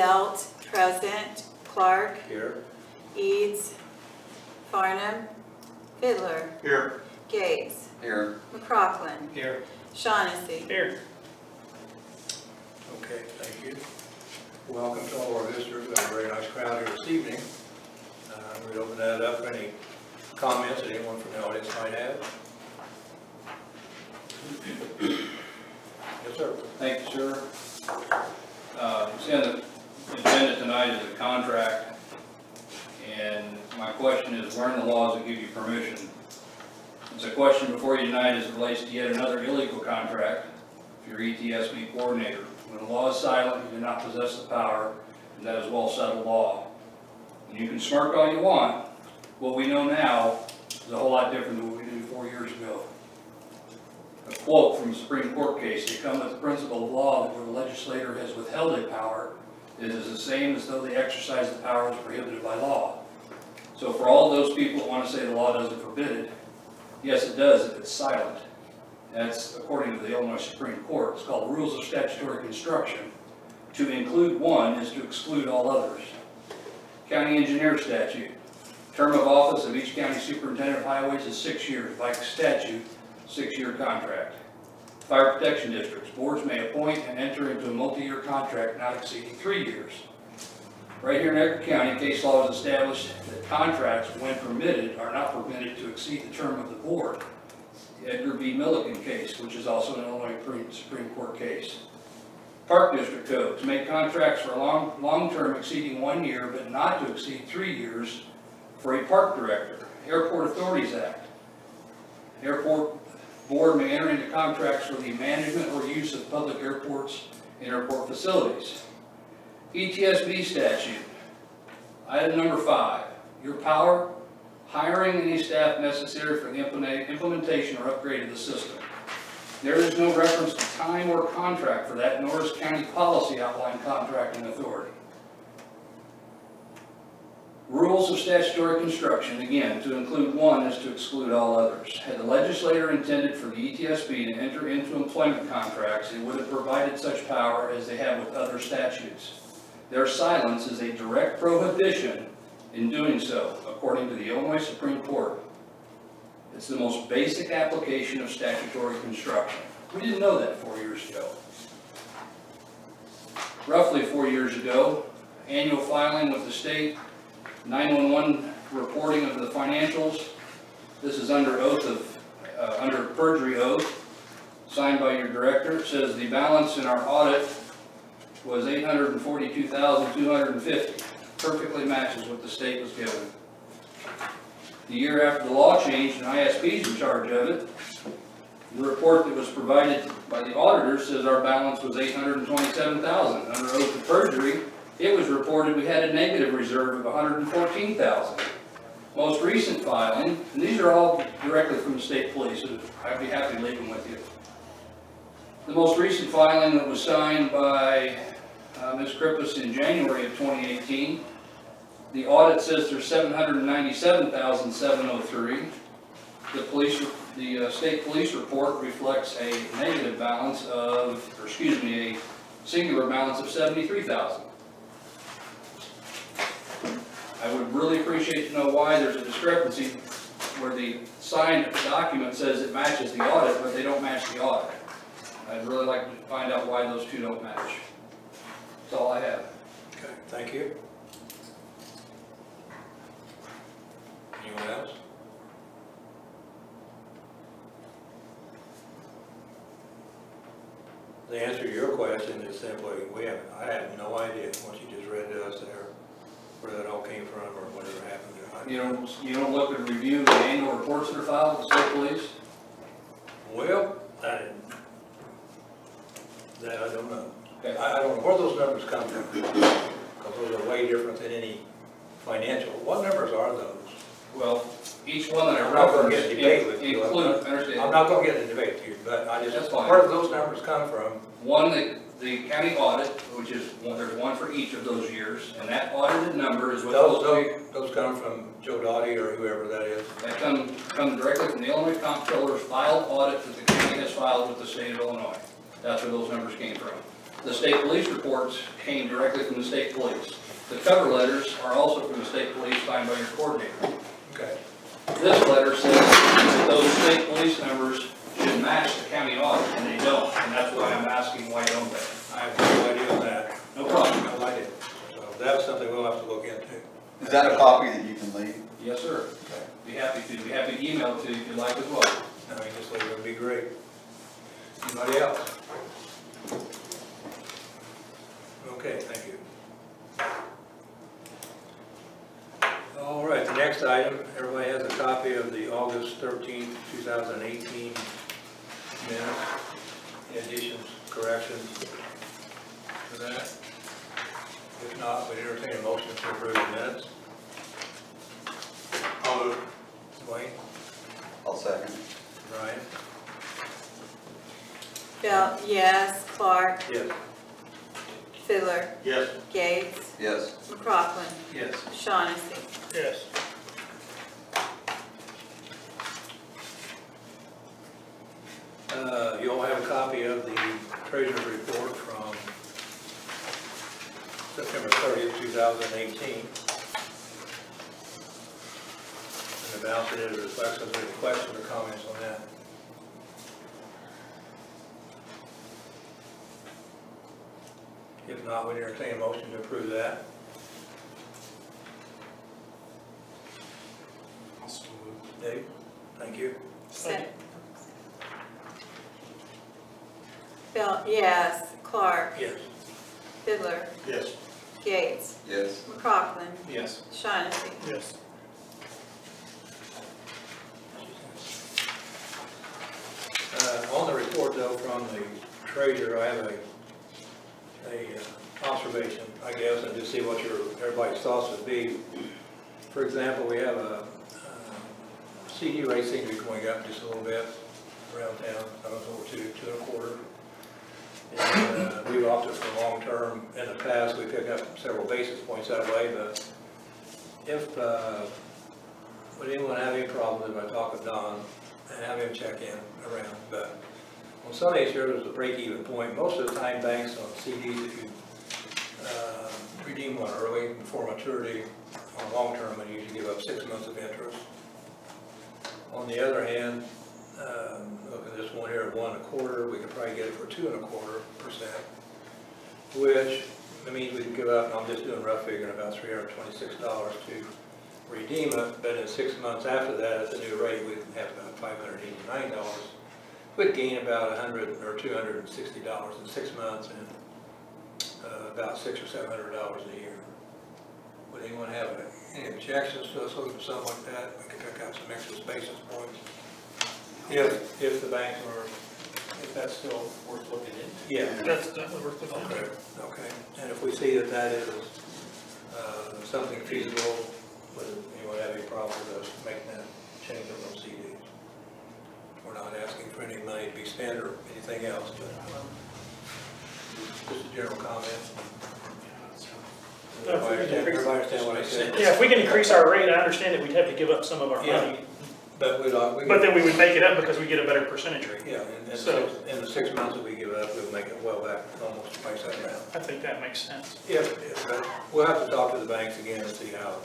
Delt, present. Clark. Here. Eads. Farnham. Fiddler. Here. Gates. Here. McCrocklin. Here. Shaughnessy. Here. Okay, thank you. Welcome to all our visitors. We have a very nice crowd here this evening. We'd open that up for any comments that anyone from the audience might have. Yes, sir. Thank you, sir. See on the agenda tonight is a contract, and my question is, where in the laws that give you permission? It's a question before you tonight as it relates to yet another illegal contract for your ETSB coordinator. When the law is silent, you do not possess the power, and that is well settled law. And you can smirk all you want. What we know now is a whole lot different than what we knew 4 years ago. A quote from a Supreme Court case: "They come with the principle of law that where the legislator has withheld a power, it is the same as though they exercise the powers prohibited by law." So for all those people that want to say the law doesn't forbid it, yes it does if it's silent. That's according to the Illinois Supreme Court. It's called Rules of Statutory Construction. To include one is to exclude all others. County Engineer Statute. Term of office of each county superintendent of highways is 6 years. By statute, 6-year contract. Fire protection districts. Boards may appoint and enter into a multi-year contract not exceeding 3 years. Right here in Edgar County, case law has established that contracts, when permitted, are not permitted to exceed the term of the board. The Edgar v. Milliken case, which is also an Illinois Supreme Court case. Park District Code, to make contracts for a long term exceeding 1 year, but not to exceed 3 years for a park director. Airport Authorities Act. Airport board may enter into contracts for the management or use of public airports and airport facilities. ETSB statute. Item number 5. Your power: hiring any staff necessary for the implementation or upgrade of the system. There is no reference to time or contract for that, nor is county policy outline contracting authority. Rules of statutory construction, again, to include one is to exclude all others. Had the legislator intended for the ETSB to enter into employment contracts, it would have provided such power as they have with other statutes. Their silence is a direct prohibition in doing so, according to the Illinois Supreme Court. It's the most basic application of statutory construction. We didn't know that 4 years ago. Roughly 4 years ago, annual filing with the state, 911 reporting of the financials. This is under oath of, under perjury oath, signed by your director. It says the balance in our audit was $842,250. Perfectly matches what the state was given. The year after the law changed and ISP's in charge of it, the report that was provided by the auditor says our balance was $827,000. Under oath of perjury, it was reported we had a negative reserve of $114,000. Most recent filing, and these are all directly from the state police, so I'd be happy to leave them with you. The most recent filing that was signed by Ms. Krippus in January of 2018, the audit says there's $797,703. The state police report reflects a negative balance of, or excuse me, a singular balance of $73,000. I would really appreciate to know why there's a discrepancy where the signed document says it matches the audit, but they don't match the audit. I'd really like to find out why those two don't match. That's all I have. Okay, thank you. Anyone else? The answer to your question is simply, I have no idea what you just read to us there, where that all came from or whatever happened to it. You don't look and review the annual reports that are filed with the state police? Well, that I don't know. Okay. I don't know where those numbers come from, because those are way different than any financial. What numbers are those? Well, each one that I I'm not going to referenced get a debate with you. I'm not going to get a debate with you, but I just, where do those numbers come from? One, the county audit, which is one, there's one for each of those years, and that audited number is what those come from Joe Dottie or whoever that is. That come directly from the Illinois Comptroller's filed audit that the county has filed with the state of Illinois. That's where those numbers came from. The state police reports came directly from the state police. The cover letters are also from the state police signed by your coordinator. Okay. This letter says that those state police numbers should match the county audit, and they don't, and that's why I'm asking why don't they? I have no idea on that. No problem. No idea. So that's something we'll have to look into. Is that a copy that you can leave? Yes, sir. Okay. Be happy to email it to you if you'd like as well. I mean, just leave it would be great. Anybody else? Okay, thank you. All right, the next item, everybody has a copy of the August 13th, 2018 minutes. Additions, corrections to that? If not, we entertain a motion to approve the minutes. I'll move. Wayne, I'll second. Brian? Bell, yes. Clark, Yes. Fiddler, Yes. Gates, Yes. McCrockland, Yes. Shaughnessy. Yes. You all have a copy of the treasurer's report from September 30th, 2018. And the balance it is reflects, if there are questions or comments on that. If not, we entertain a motion to approve that. Dave, thank you. Second. Bell, yes. Clark, Yes. Fiddler, Yes. Gates, Yes. McCrockland, Yes. Shaughnessy. Yes. On the report though from the treasurer, I have a observation, I guess, and just see what everybody's thoughts would be. For example, we have a CD rate seems to be going up just a little bit around town. I don't know, over 2.25. And we've opted for long term. In the past, we picked up several basis points that way, but if, would anyone have any problems if I talk with Don and have him check in around? But on some of these here, there's a break-even point. Most of the time, banks on CDs, if you redeem one early before maturity, on long term, they usually give up 6 months of interest. On the other hand, look at this one here at 1.25, we could probably get it for 2.25%, which means we can give up, and I'm just doing rough figuring, about $326 to redeem it, but in 6 months after that, at the new rate, we'd have about $589. We'd gain about $100 or $260 in 6 months, and about $600 or $700 a year. Would anyone have any objections to us looking for something like that? We could pick out some extra basis points. If the banks are, if that's still worth looking into. Yeah. That's definitely worth looking into. Okay. And if we see that that is something feasible, would anyone have any problem with us making that change on those CDs? We're not asking for any money to be spent or anything else, but just a general comment. Everybody understand what I said? Yeah, if we can increase our rate, I understand that we'd have to give up some of our money, But but then we would make it up because we get a better percentage rate. yeah, in the 6 months that we give up, we'll make it well back, almost twice that amount. I think that makes sense. Yeah, but we'll have to talk to the banks again and see how,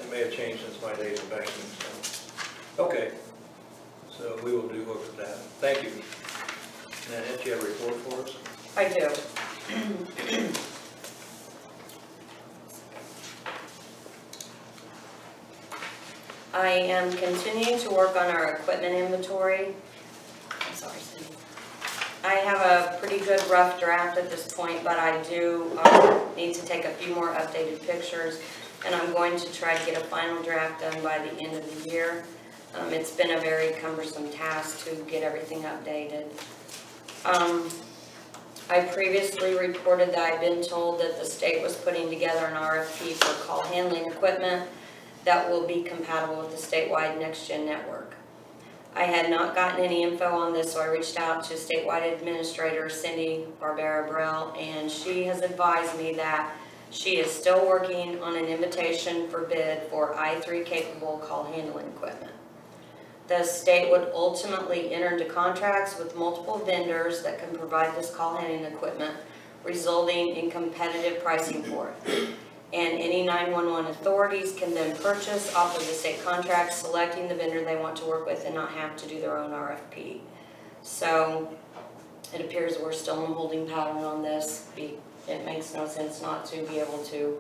they may have changed since my days of banking, so. Okay, so we will do look at that. Thank you. Nanette, you have a report for us? I do. I am continuing to work on our equipment inventory. I'm sorry, Cindy. I have a pretty good rough draft at this point, but I do need to take a few more updated pictures, and I'm going to try to get a final draft done by the end of the year. It's been a very cumbersome task to get everything updated. I previously reported that I've been told that the state was putting together an RFP for call handling equipment that will be compatible with the statewide NextGen network. I had not gotten any info on this, so I reached out to statewide administrator Cindy Barbera-Brell, and she has advised me that she is still working on an invitation for bid for I3 capable call handling equipment. The state would ultimately enter into contracts with multiple vendors that can provide this call handling equipment resulting in competitive pricing for it. And any 911 authorities can then purchase off of the state contract, selecting the vendor they want to work with and not have to do their own RFP. So it appears we're still in a holding pattern on this. It makes no sense not to be able to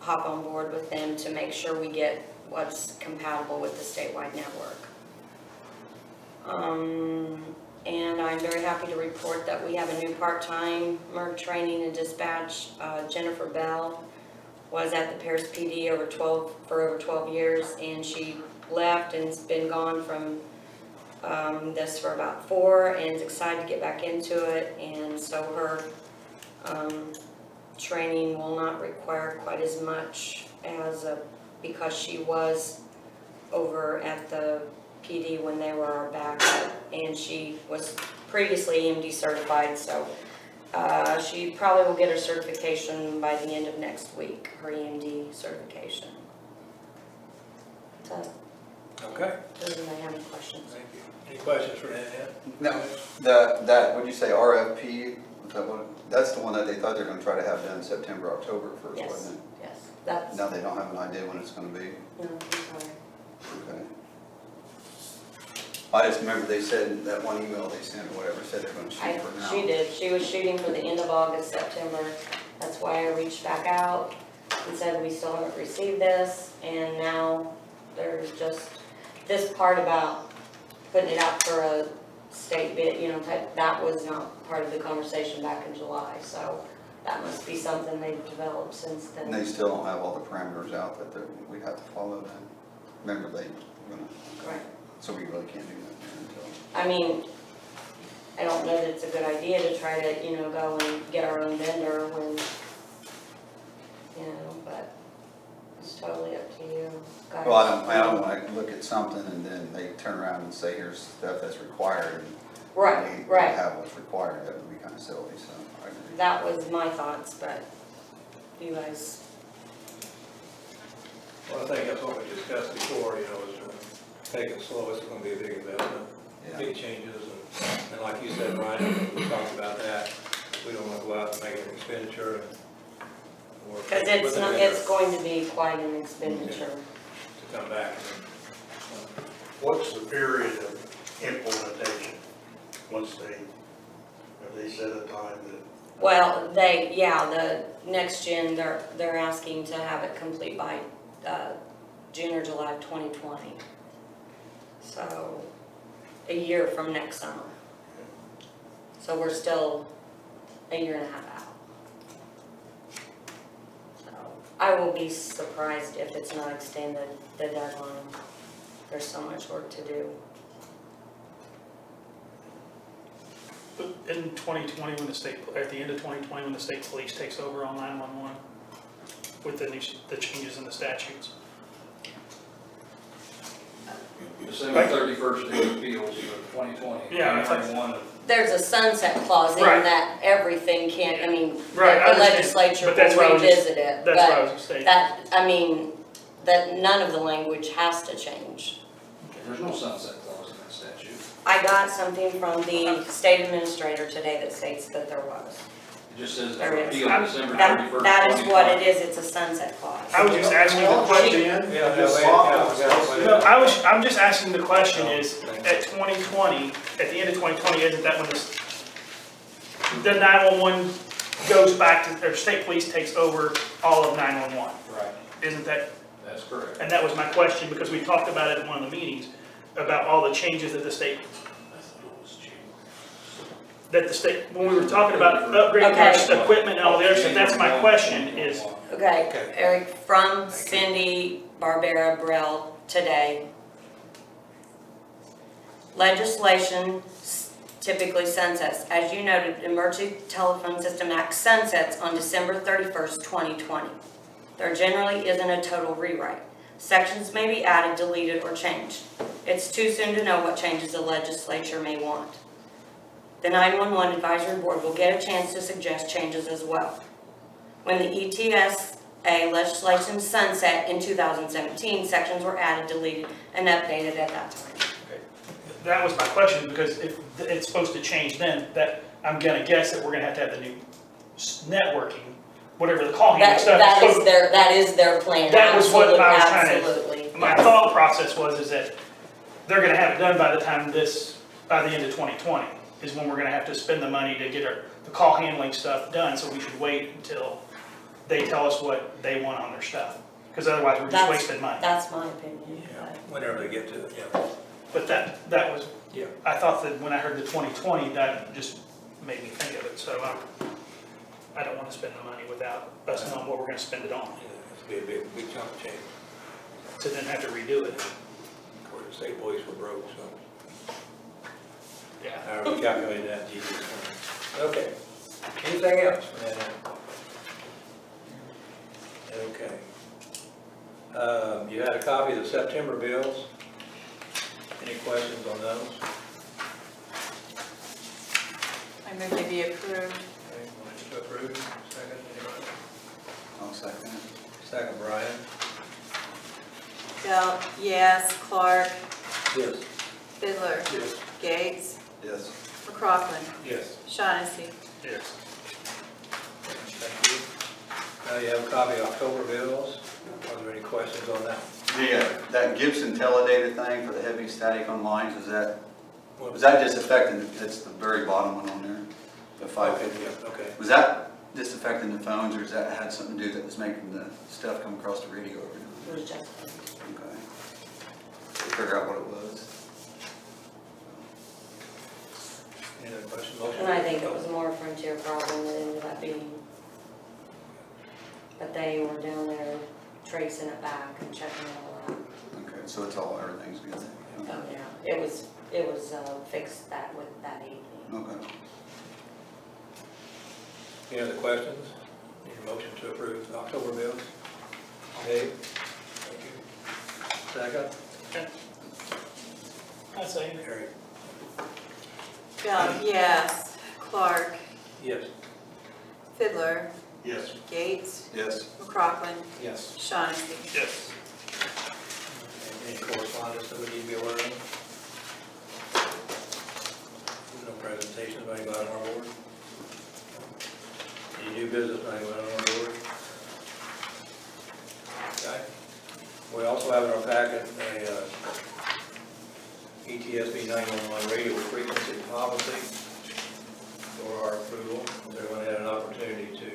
hop on board with them to make sure we get what's compatible with the statewide network. And I'm very happy to report that we have a new part-time MERG training and dispatch. Jennifer Bell was at the Paris PD for over 12 years, and she left and's been gone from this for about 4 and is excited to get back into it. And so her training will not require quite as much as because she was over at the PD when they were our backup, and she was previously EMD certified, so she probably will get her certification by the end of next week, her EMD certification. So, Okay, does anybody have any questions? thank you. Any questions for Nanette? No, what'd you say, RFP, is that what, that's the one that they thought they were gonna try to have done September, October first, Yes, wasn't it? yes, that's, Now they don't have an idea when it's gonna be? no, I'm sorry. Okay. I just remember they said, that one email they sent or whatever, said they're gonna shoot for now. She did, she was shooting for the end of August, September. That's why I reached back out and said we still haven't received this, and now there's just this part about putting it out for a state bid, you know, that was not part of the conversation back in July, so that must be something they've developed since then. And they still don't have all the parameters out that we have to follow then. Remember they, Right. so we really can't do that until. I mean, I don't know that it's a good idea to try to, you know, go and get our own vendor when, you know, but it's totally up to you guys. Well, I don't want to look at something and then they turn around and say, here's stuff that's required. And Right, we right. have what's required, that would be kind of silly, so I agree. That was my thoughts, but you guys, Well, I think that's what we discussed before, you know, is take it slow. It's going to be a big investment, Yeah. big changes, and like you said, Ryan, we talked about that. We don't want to go out and make an expenditure and work because with it's the not, vendor it's going to be quite an expenditure. to come back. What's the period of implementation, once have they set a time that? Well, the next gen, they're asking to have it complete by June or July of 2020. So, a year from next summer. So we're still a year and a half out. So, I will be surprised if it's not extended, the deadline. There's so much work to do. In 2020, when at the end of 2020, when the state police takes over on 911, with the changes in the statutes. December 31st day of appeals for 2020. Yeah, I January think- 1 of There's a sunset clause in Right. that everything can't, I mean, Right, I the understand. legislature But that's will what I was just- revisit it, That's what I but was gonna say. that, I mean, that none of the language has to change. There's no sunset clause in that statute. I got something from the state administrator today that states that there was. It just says There is. appeal December That 31st. that is what it is, it's a sunset clause. I was just asking the question. No, I'm just asking the question is, at 2020, at the end of 2020, isn't that when the 911 goes back to, or state police takes over all of 911? Right, Isn't that, that's correct. and that was my question, because we talked about it at one of the meetings, about all the changes that the state, when we were talking about upgrading Okay. our equipment and all the other stuff, that's my question is, Okay, Okay. Eric, from Cindy Barbera Burrell today. Legislation typically sunsets. As you noted, Emergency Telephone System Act sunsets on December 31st, 2020. There generally isn't a total rewrite. Sections may be added, deleted, or changed. It's too soon to know what changes the legislature may want. The 911 Advisory Board will get a chance to suggest changes as well. When the ETSA legislation sunset in 2017, sections were added, deleted, and updated at that time. that was my question, because if it's supposed to change then, that I'm gonna guess that we're gonna have the new networking, whatever the call handling stuff. That is their plan. That was what I was trying to- Absolutely. My thought process is that they're gonna have it done by the end of 2020, is when we're gonna have to spend the money to get the call handling stuff done, so we should wait until they tell us what they want on their stuff, because otherwise we're just wasting money. That's my opinion. Yeah, whenever they get to it, yeah. But that was, Yeah. I thought that when I heard the 2020, that just made me think of it, so I don't wanna spend the money without us knowing what we're gonna spend it on, Yeah, it's be a big chunk of change. to then have to redo it. Of course, the state police were broke, so Yeah. however we calculated that, Jesus. Okay. Anything else? Okay. You had a copy of the September bills. Any questions on those? I move they be approved. Okay, motion to approve. Second, anybody? I'll second it. Second, Brian. Bell, yes. Clark, Yes. Fiddler, Yes. Gates, Yes. McCroskey, Yes. Shaughnessy. Yes. Thank you. Now you have a copy of October bills. Are there any questions on that? That Gibson teledated thing for the heavy static on lines, is that just affecting, that's the very bottom one on there, the 550? Yeah, okay. Was that just affecting the phones, or does that had something to do that was making the stuff come across the radio over there? It was just. Okay. Figure out what it was. Any other questions? Motion? And I think it was more a Frontier problem than it ended up being. But they were down there tracing it back and checking it all out. Okay, so everything's good then? Oh, yeah, it was fixed with that evening. Okay. Any other questions? Need a motion to approve the October bills? Dave? Thank you. Second? Okay. I say, Harry? Bell, yes. Clark, Yes. Fiddler, Yes. Gates, Yes. McCroskey, Yes. Shaughnessy. yes. Any correspondence that we need to be aware of? No presentations by anybody on our board? Any new business by anybody on our board? Okay. We also have in our packet a ETSB 911 radio frequency policy for our approval. Everyone had an opportunity to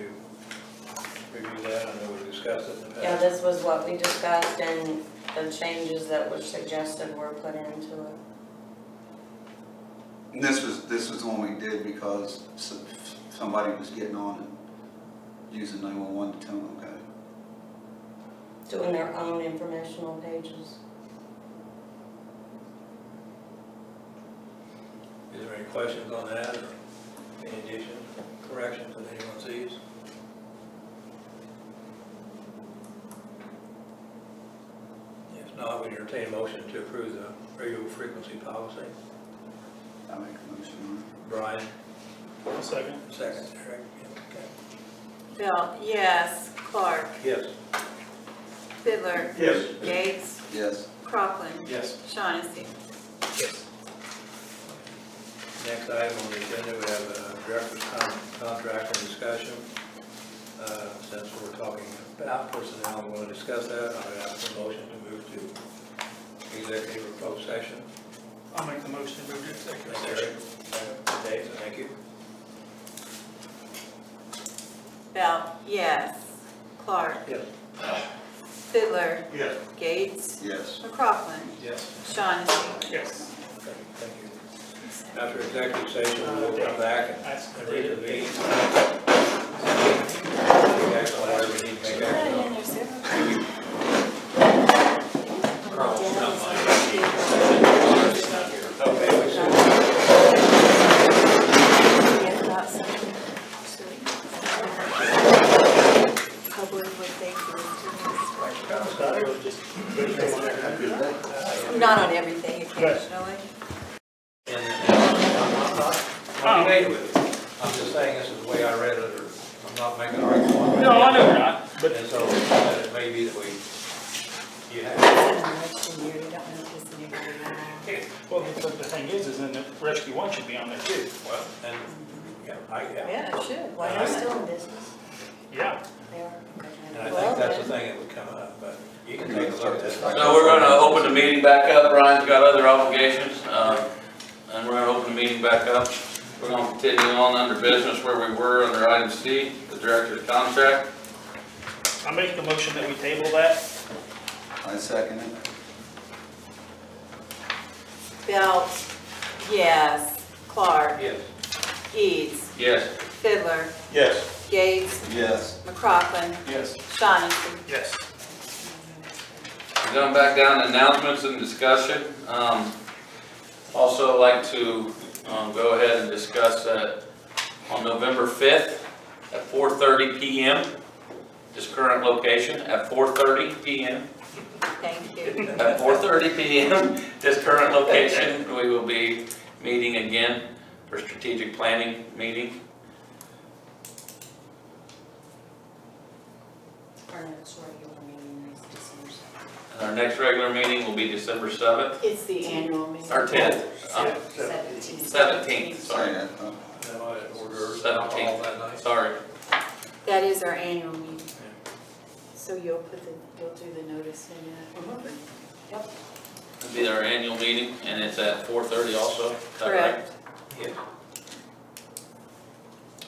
review that. I know we discussed it in the past. Yeah, this was what we discussed, and the changes that were suggested were put into it. And this was the one we did because somebody was getting on and using 911 to tell them, okay. Doing their own informational pages. Is there any questions on that or any additions, corrections that anyone sees? If not, we entertain a motion to approve the radio frequency policy. I make a motion. Brian, I'll second. second. Eric, okay. Bell, yes. Clark, Yes. Fiddler, Yes. Gates, Yes. McCroskey, Yes. Shaughnessy. Yes. Next item on the agenda, we have a director's contract and discussion. Since we're talking about personnel, we want to discuss that. I would ask for a motion to move to executive or closed session. I'll make the motion to move to executive Thank session. you. Dave, thank you. Bell, yes. Clark, Yes. Fiddler, Yes. Gates, Yes. McCroskey, Yes. Shaughnessy. Yes. Okay, thank you. After executive session, we'll come back and reconvene. Action on whatever we need to make action on. Okay, we should. Public would think Just. not on everything occasionally. And I'm not made with it. I'm just saying this is the way I read it, or I'm not making an argument. No, I know we're not, but And so it may be that you have. well, the thing is then the rescue one should be on there too. Well, and Yeah, it should. Why Are not? they still in business? Yeah. They are? Okay. And I Well, think that's the then. thing that would come up, but you can take a look at this. So we're gonna open the meeting back up. Brian's got other obligations, and we're gonna open the meeting back up. We're gonna continue on under business where we were under item C, the director's contract. I make a motion that we table that. I second it. Belt, yes. Clark, Yes. Eads, Yes. Fiddler, Yes. Gates, Yes. McCrocken, Yes. Shaughnessy. Yes. We're going back down to announcements and discussion. Also like to go ahead and discuss that on November 5th at 4:30 p.m. This current location at 4:30 p.m. Thank you. At 4:30 p.m. this current location, we will be meeting again for strategic planning meeting. Our next regular meeting is December 7th. And our next regular meeting will be December 7th, It's the annual meeting. or 10th, 17th, sorry. Sorry. 17th, sorry. That is our annual meeting. So you'll do the notice in that. Yep. It'll be our annual meeting, and it's at 4:30 also. Is that right? Correct. Yes,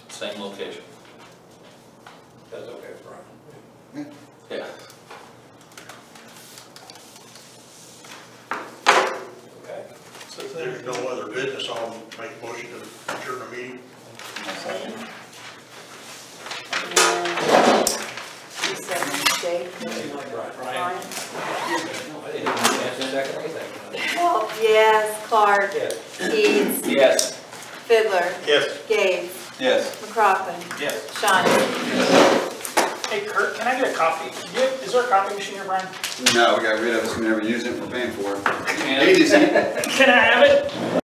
Same location. that's okay, Brian. Yeah. Okay. So if there's no other business, I'll make a motion to adjourn the meeting. I second it. You said mistake. Brian? I didn't even answer second anything. Well, yes. Clark, Yes. Eads, Yes. Fiddler, Yes. Gates, Yes. McCrocken, Yes. Shaughnessy. Hey Kurt, can I get a copy? Is there a copy machine here, Brian? No, we got rid of it, so we never use it, we're paying for it. And Easy. Can I have it?